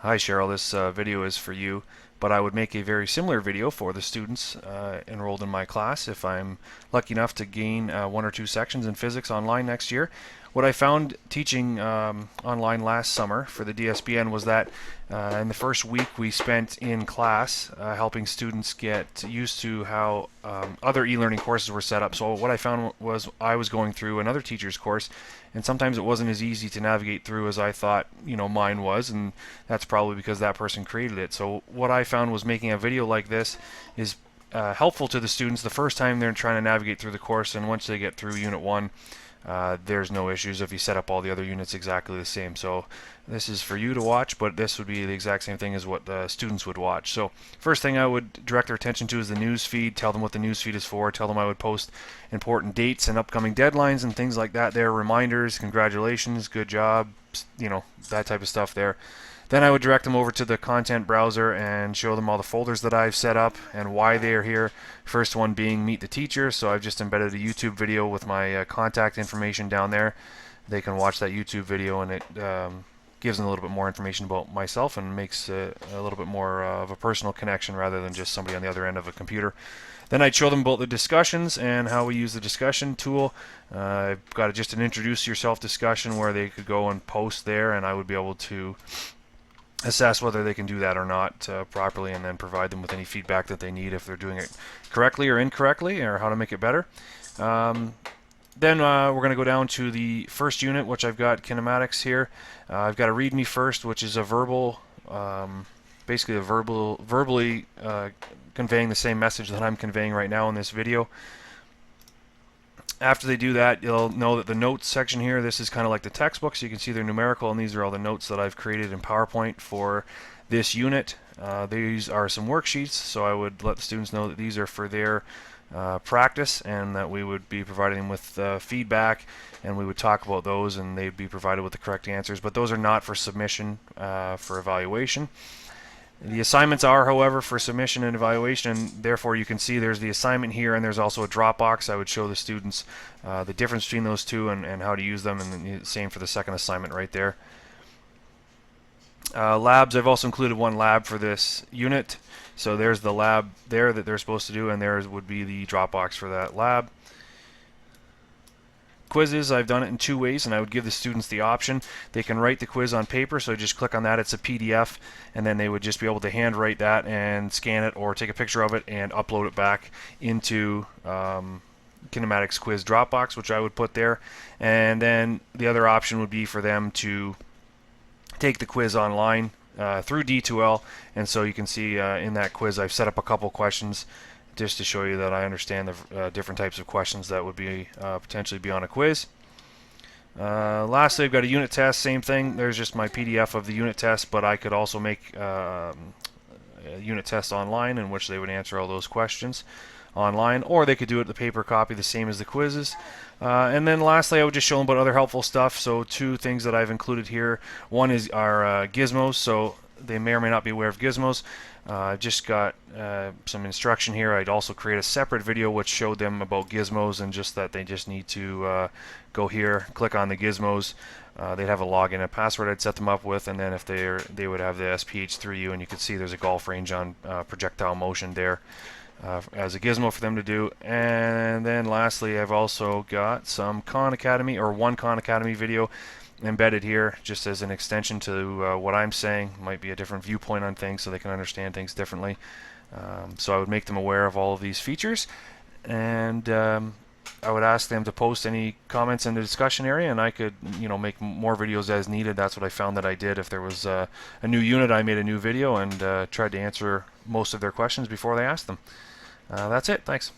Hi Cheryl, this video is for you, but I would make a very similar video for the students enrolled in my class if I'm lucky enough to gain 1 or 2 sections in physics online next year. What I found teaching online last summer for the DSBN was that in the first week we spent in class helping students get used to how other e-learning courses were set up. So what I found was I was going through another teacher's course, and sometimes it wasn't as easy to navigate through as I thought mine was, and that's probably because that person created it. So what I found was making a video like this is helpful to the students the first time they're trying to navigate through the course, and once they get through Unit 1 there's no issues if you set up all the other units exactly the same. So this is for you to watch, but this would be the exact same thing as what the students would watch. So first thing I would direct their attention to is the news feed. Tell them what the news feed is for. Tell them I would post important dates and upcoming deadlines and things like that there. Reminders, congratulations, good job, that type of stuff there. Then I would direct them over to the content browser and show them all the folders that I've set up and why they are here. First one being Meet the Teacher, so I've just embedded a YouTube video with my contact information down there. They can watch that YouTube video, and it gives them a little bit more information about myself and makes a little bit more of a personal connection rather than just somebody on the other end of a computer. Then I'd show them about the discussions and how we use the discussion tool. I've got just an introduce yourself discussion where they could go and post there, and I would be able to assess whether they can do that or not properly, and then provide them with any feedback that they need if they're doing it correctly or incorrectly, or how to make it better. Then we're going to go down to the first unit, which I've got kinematics here. I've got a README first, which is a verbal, basically verbally conveying the same message that I'm conveying right now in this video. After they do that, you'll know that the notes section here, this is kind of like the textbook, so you can see they're numerical, and these are all the notes that I've created in PowerPoint for this unit. These are some worksheets, so I would let the students know that these are for their practice, and that we would be providing them with feedback, and we would talk about those, and they'd be provided with the correct answers. But those are not for submission, for evaluation. The assignments are, however, for submission and evaluation, and therefore you can see there's the assignment here, and there's also a Dropbox. I would show the students the difference between those two and how to use them, and the same for the second assignment right there. Labs, I've also included one lab for this unit. So there's the lab there that they're supposed to do, and there would be the Dropbox for that lab. Quizzes, I've done it in 2 ways, and I would give the students the option. They can write the quiz on paper, so just click on that, it's a PDF, and then they would just be able to handwrite that and scan it or take a picture of it and upload it back into Kinematics Quiz Dropbox, which I would put there. And then the other option would be for them to take the quiz online through D2L, and so you can see in that quiz I've set up a couple questions just to show you that I understand the different types of questions that would be potentially be on a quiz. Lastly, I've got a unit test, same thing. There's just my PDF of the unit test, but I could also make a unit test online in which they would answer all those questions online, or they could do it the paper copy, the same as the quizzes. And then lastly, I would just show them about other helpful stuff. So 2 things that I've included here. One is our gizmos, so they may or may not be aware of gizmos. I've just got some instruction here. I'd also create a separate video which showed them about gizmos, and just that they just need to go here, click on the gizmos. They'd have a login and password I'd set them up with, and then if they would have the SPH3U, and you can see there's a golf range on projectile motion there as a gizmo for them to do. And then lastly, I've also got some Khan Academy, or one Khan Academy video embedded here just as an extension to what I'm saying. Might be a different viewpoint on things so they can understand things differently. So I would make them aware of all of these features, and I would ask them to post any comments in the discussion area, and I could make more videos as needed. That's what I found that I did. If there was a new unit, I made a new video and tried to answer most of their questions before they asked them. That's it. Thanks.